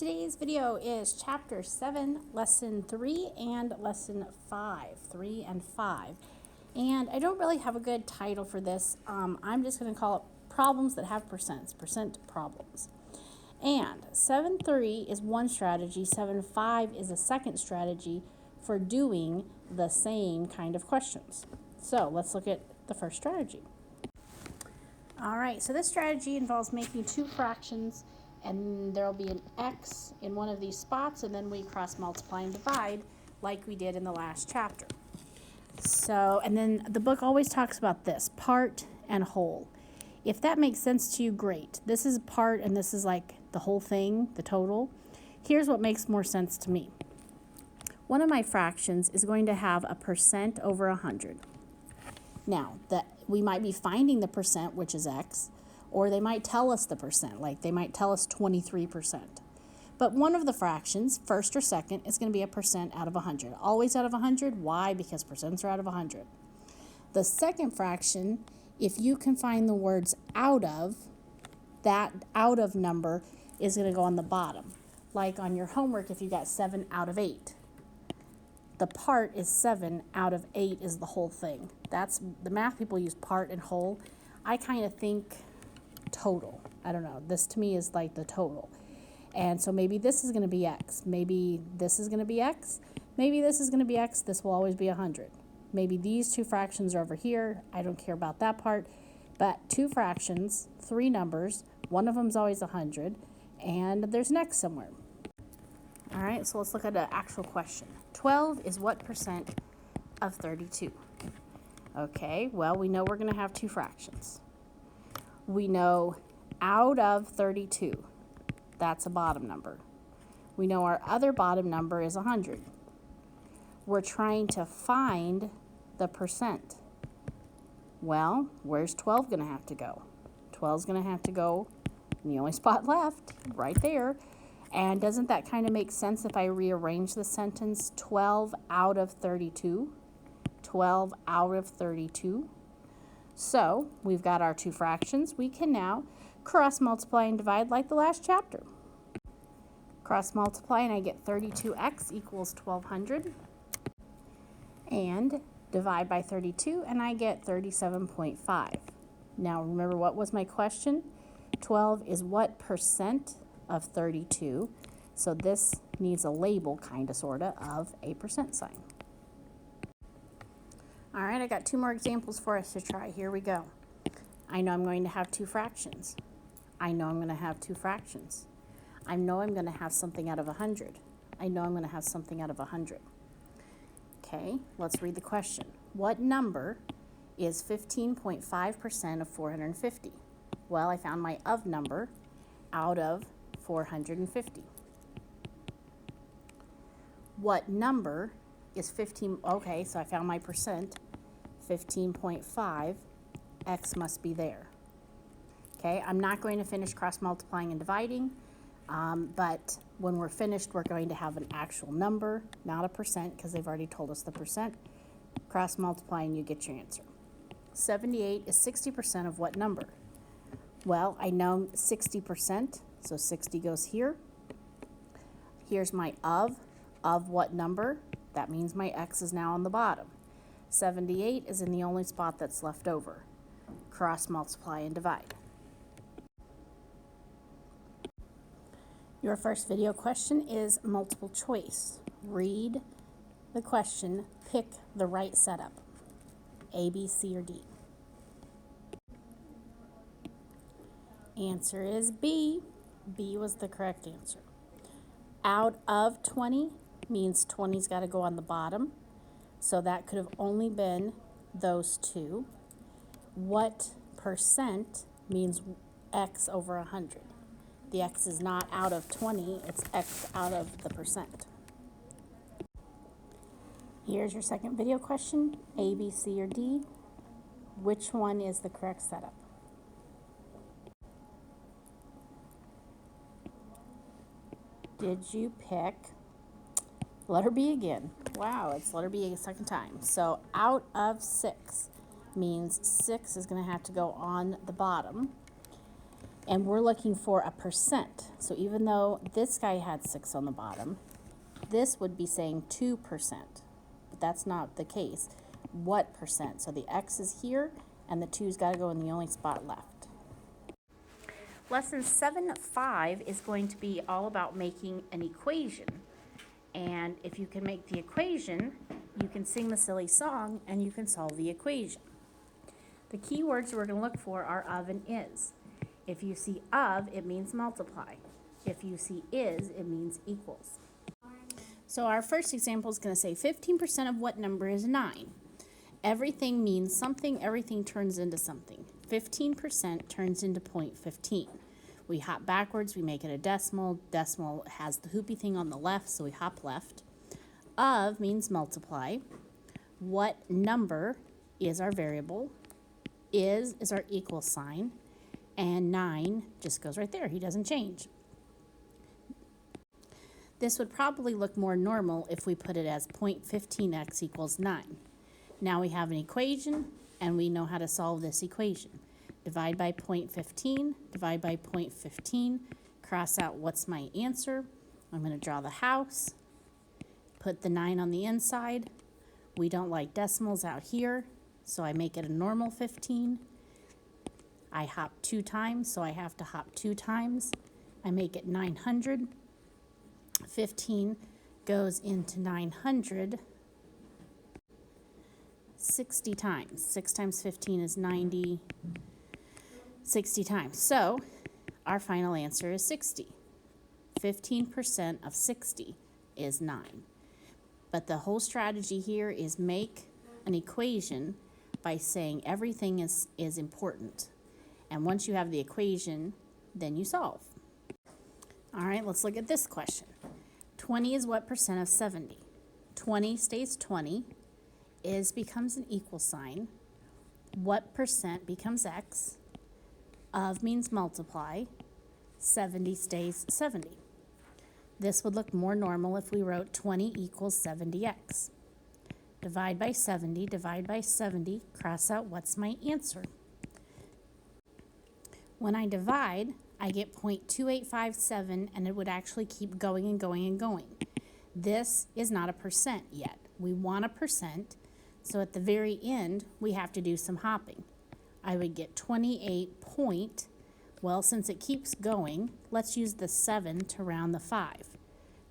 today's video is Chapter 7, Lesson 3 and Lesson 5, 3 and 5. And I don't really have a good title for this. I'm just going to call it Problems That Have Percents, Percent Problems. And 7-3 is one strategy, 7-5 is a second strategy for doing the same kind of questions. So let's look at the first strategy. All right, so this strategy involves making two fractions, and there will be an x in one of these spots, and then we cross multiply and divide like we did in the last chapter. So, and then the book always talks about this, part and whole. If that makes sense to you, great. This is part and this is like the whole thing, the total. Here's what makes more sense to me. One of my fractions is going to have a percent over 100. Now, we might be finding the percent, which is x, or they might tell us the percent, like they might tell us 23%. But one of the fractions, first or second, is going to be a percent out of 100. Always out of 100. Why? Because percents are out of 100. The second fraction, if you can find the words out of, that out of number is going to go on the bottom. Like on your homework, if you got 7 out of 8. The part is 7 out of 8 is the whole thing. That's the math people use part and whole. I kind of think total. I don't know. This to me is like the total. And so maybe this is going to be x. Maybe this is going to be x. Maybe this is going to be x. This will always be 100. Maybe these two fractions are over here. I don't care about that part. But two fractions, three numbers. One of them is always 100. And there's an x somewhere. All right, so let's look at an actual question. 12 is what percent of 32? Okay, well, we know we're going to have two fractions. We know out of 32, that's a bottom number. We know our other bottom number is 100. We're trying to find the percent. Well, where's 12 going to have to go? 12 is going to have to go in the only spot left, right there. And doesn't that kind of make sense if I rearrange the sentence? 12 out of 32. 12 out of 32. So we've got our two fractions. We can now cross multiply and divide like the last chapter. Cross multiply and I get 32x equals 1200. And divide by 32 and I get 37.5. Now remember, what was my question? 12 is what percent of 32? So this needs a label, kind of, sort of a percent sign. All right, I got two more examples for us to try. Here we go. I know I'm going to have two fractions. I know I'm going to have two fractions. I know I'm going to have something out of 100. I know I'm going to have something out of 100. Okay, let's read the question. What number is 15.5% of 450? Well, I found my of number out of 450. What number is 15? Okay, so I found my percent. 15.5, x must be there. Okay, I'm not going to finish cross multiplying and dividing, but when we're finished, we're going to have an actual number, not a percent, because they've already told us the percent. Cross multiply and you get your answer. 78 is 60% of what number? Well, I know 60%, so 60 goes here. Here's my of what number? That means my x is now on the bottom. 78 is in the only spot that's left over. Cross multiply and divide. Your first video question is multiple choice. Read the question, pick the right setup. A, B, C, or D. Answer is B. B was the correct answer. Out of 20 means 20's got to go on the bottom. So that could have only been those two. What percent means x over 100? The x is not out of 20, it's x out of the percent. Here's your second video question, A, B, C, or D. Which one is the correct setup? Did you pick letter B again? Wow, it's letter B a second time. So out of 6 means 6 is going to have to go on the bottom. And we're looking for a percent. So even though this guy had 6 on the bottom, this would be saying 2%. But that's not the case. What percent? So the X is here, and the 2's got to go in the only spot left. Lesson 7.5 is going to be all about making an equation. And if you can make the equation, you can sing the silly song and you can solve the equation. The key words we're going to look for are of and is. If you see of, it means multiply. If you see is, it means equals. So our first example is going to say 15% of what number is 9? Everything means something, everything turns into something. 15% turns into 0.15. We hop backwards, we make it a decimal. Decimal has the hoopy thing on the left, so we hop left. Of means multiply. What number is our variable? Is our equal sign. And 9 just goes right there. He doesn't change. This would probably look more normal if we put it as 0.15x equals 9. Now we have an equation, and we know how to solve this equation. Divide by 0.15, divide by 0.15, cross out what's my answer. I'm going to draw the house, put the 9 on the inside. We don't like decimals out here, so I make it a normal 15. I hop 2 times, so I have to hop 2 times. I make it 900. 15 goes into 900 60 times. 6 times 15 is 90. 60 times. So our final answer is 60. 15% of 60 is 9. But the whole strategy here is make an equation by saying everything is important. And once you have the equation, then you solve. All right, let's look at this question. 20 is what percent of 70? 20 stays 20. Is becomes an equal sign. What percent becomes X? Of means multiply. 70 stays 70. This would look more normal if we wrote 20 equals 70x. Divide by 70, divide by 70, cross out what's my answer. When I divide, I get 0.2857, and it would actually keep going and going and going. This is not a percent yet. We want a percent, so at the very end, we have to do some hopping. I would get 28 point, well, since it keeps going, let's use the 7 to round the 5.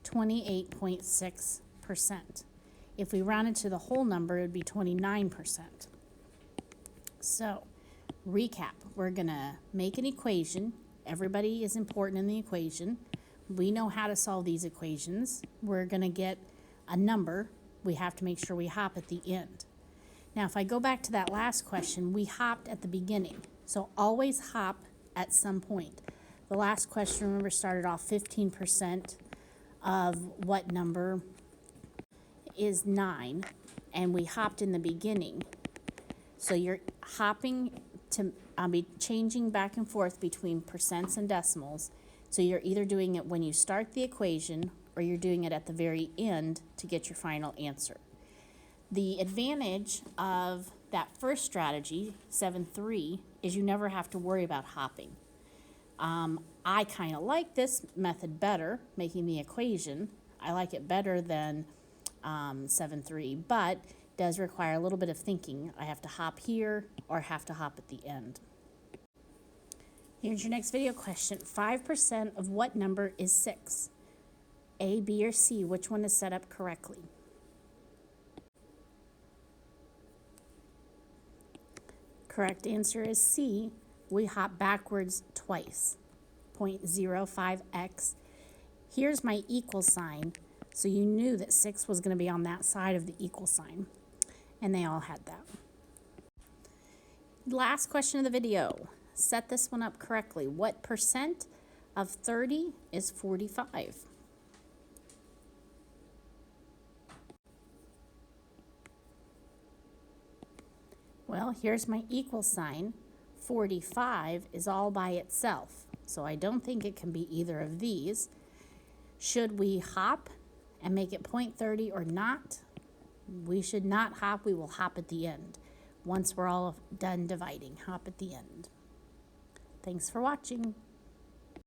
28.6%. If we rounded to the whole number, it would be 29%. So, recap. We're going to make an equation. Everybody is important in the equation. We know how to solve these equations. We're going to get a number. We have to make sure we hop at the end. Now, if I go back to that last question, we hopped at the beginning. So always hop at some point. The last question, remember, started off 15% of what number is 9, and we hopped in the beginning. So you're hopping to, I'll be changing back and forth between percents and decimals. So you're either doing it when you start the equation or you're doing it at the very end to get your final answer. The advantage of that first strategy, 7-3, is you never have to worry about hopping. I kind of like this method better, making the equation. I like it better than 7-3, but does require a little bit of thinking. I have to hop here or have to hop at the end. Here's your next video question. 5% of what number is 6? A, B, or C? Which one is set up correctly? Correct answer is C. We hop backwards twice. 0.05x. Here's my equal sign. So you knew that 6 was going to be on that side of the equal sign. And they all had that. Last question of the video. Set this one up correctly. What percent of 30 is 45? Well, here's my equal sign. 45 is all by itself. So I don't think it can be either of these. Should we hop and make it 0.30 or not? We should not hop. We will hop at the end. Once we're all done dividing, hop at the end. Thanks for watching.